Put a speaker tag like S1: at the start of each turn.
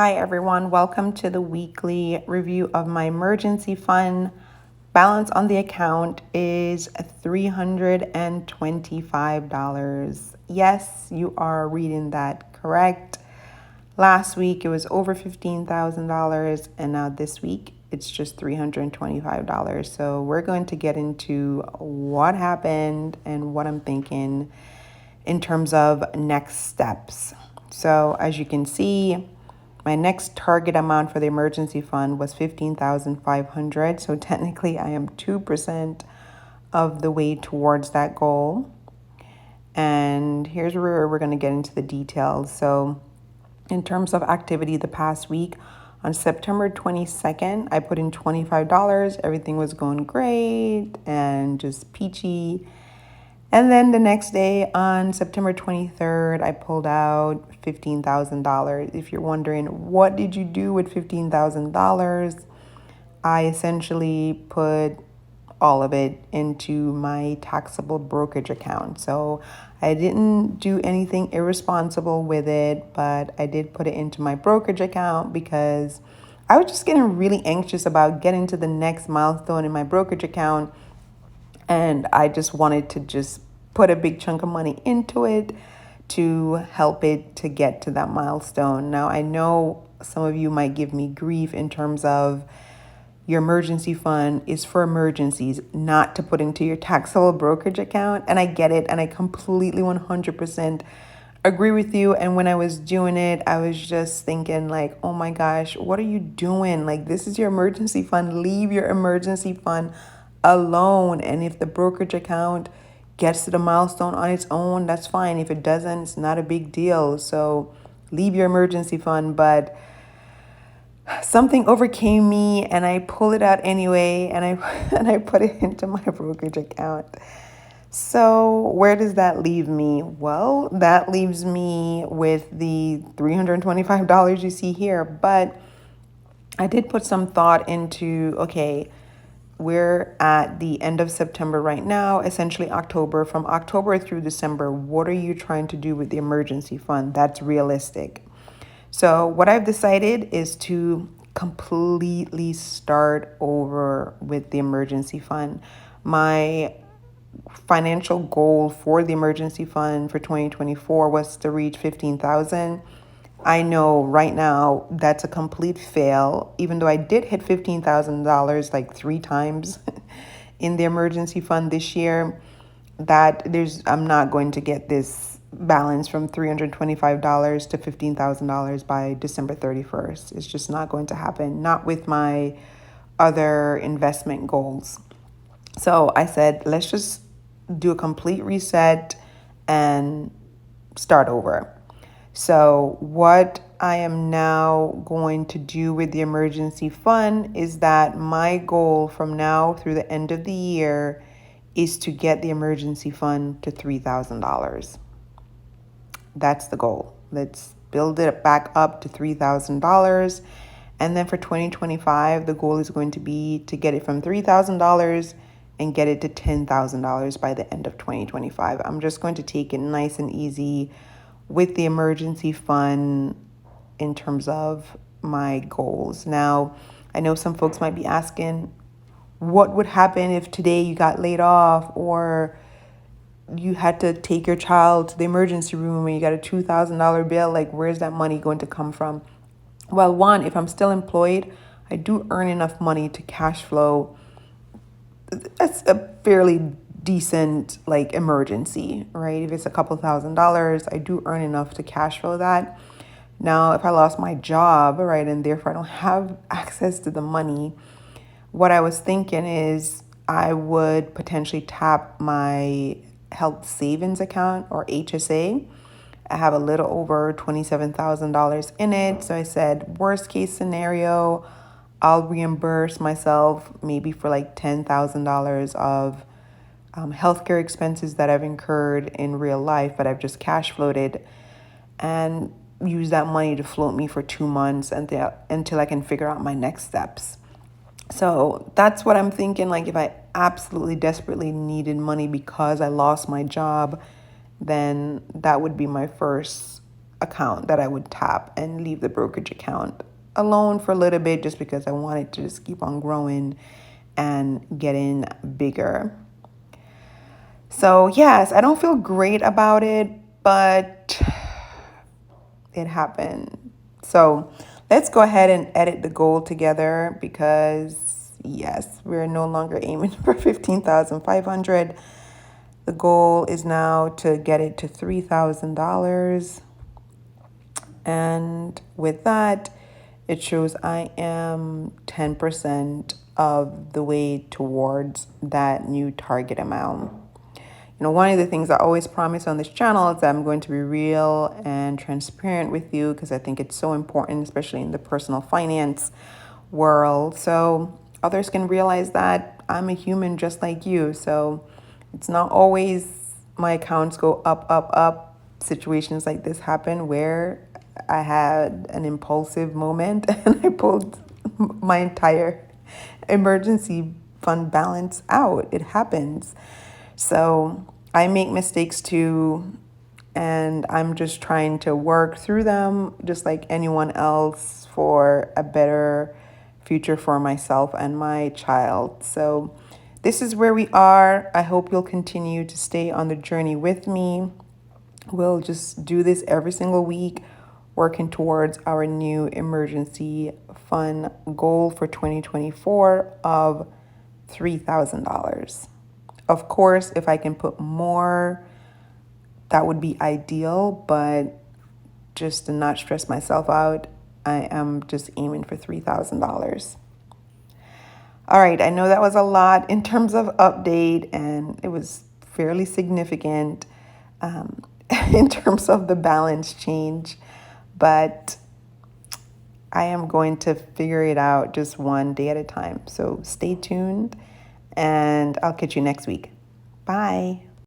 S1: Hi, everyone. Welcome to the weekly review of my emergency fund. Balance on the account is $325. Yes, you are reading that correct. Last week it was over $15,000, and now this week it's just $325. So we're going to get into what happened and what I'm thinking in terms of next steps. So as you can see, my next target amount for the emergency fund was 15,500. So technically I am 2% of the way towards that goal. And here's where we're going to get into the details. So in terms of activity the past week, on September 22nd, I put in $25. Everything was going great and just peachy. And then the next day, on September 23rd, I pulled out $15,000. If you're wondering, what did you do with $15,000? I essentially put all of it into my taxable brokerage account. So I didn't do anything irresponsible with it, but I did put it into my brokerage account because I was just getting really anxious about getting to the next milestone in my brokerage account. And I just wanted to just put a big chunk of money into it to help it to get to that milestone. Now, I know some of you might give me grief in terms of your emergency fund is for emergencies, not to put into your taxable brokerage account. And I get it. And I completely 100% agree with you. And when I was doing it, I was just thinking like, oh my gosh, what are you doing? Like, this is your emergency fund. Leave your emergency fund alone. And if the brokerage account gets to the milestone on its own, that's fine. If it doesn't, it's not a big deal. So leave your emergency fund. But something overcame me and I pulled it out anyway, and I and I put it into my brokerage account. So where does that leave me? Well, that leaves me with the $325 you see here, but I did put some thought into, okay, we're at the end of September right now, essentially October. From October through December, what are you trying to do with the emergency fund that's realistic? So what I've decided is to completely start over with the emergency fund. My financial goal for the emergency fund for 2024 was to reach 15,000. I know right now that's a complete fail, even though I did hit $15,000 like 3 times in the emergency fund this year. I'm not going to get this balance from $325 to $15,000 by December 31st. It's just not going to happen, not with my other investment goals. So I said, let's just do a complete reset and start over. So what I am now going to do with the emergency fund is that my goal from now through the end of the year is to get the emergency fund to $3,000. That's the goal. Let's build it back up to $3,000. And then for 2025, the goal is going to be to get it from $3,000 and get it to $10,000 by the end of 2025. I'm just going to take it nice and easy with the emergency fund in terms of my goals. Now, I know some folks might be asking, what would happen if today you got laid off or you had to take your child to the emergency room and you got a $2,000 bill? Like, where's that money going to come from? Well, one, if I'm still employed, I do earn enough money to cash flow. That's a fairly decent like emergency, right? If it's a couple $1,000s, I do earn enough to cash flow that. Now, if I lost my job, right, and therefore I don't have access to the money, what I was thinking is I would potentially tap my health savings account or HSA. I have a little over $27,000 in it. So I said, worst case scenario, I'll reimburse myself maybe for like $10,000 of healthcare expenses that I've incurred in real life, but I've just cash floated, and use that money to float me for 2 months until I can figure out my next steps. So that's what I'm thinking. Like, if I absolutely desperately needed money because I lost my job, then that would be my first account that I would tap and leave the brokerage account alone for a little bit just because I wanted to just keep on growing and getting bigger. So, yes, I don't feel great about it, but it happened. So, let's go ahead and edit the goal together because, yes, we're no longer aiming for 15,500. The goal is now to get it to $3,000. And with that, it shows I am 10% of the way towards that new target amount. One of the things I always promise on this channel is that I'm going to be real and transparent with you because I think it's so important, especially in the personal finance world. So others can realize that I'm a human just like you. So it's not always my accounts go up, up, up. Situations like this happen where I had an impulsive moment and I pulled my entire emergency fund balance out. It happens. So I make mistakes too, and I'm just trying to work through them just like anyone else for a better future for myself and my child. So this is where we are. I hope you'll continue to stay on the journey with me. We'll just do this every single week, working towards our new emergency fund goal for 2024 of $3,000. Of course, if I can put more, that would be ideal, but just to not stress myself out, I am just aiming for $3,000. All right, I know that was a lot in terms of update, and it was fairly significant in terms of the balance change, but I am going to figure it out just one day at a time. So stay tuned, and I'll catch you next week. Bye.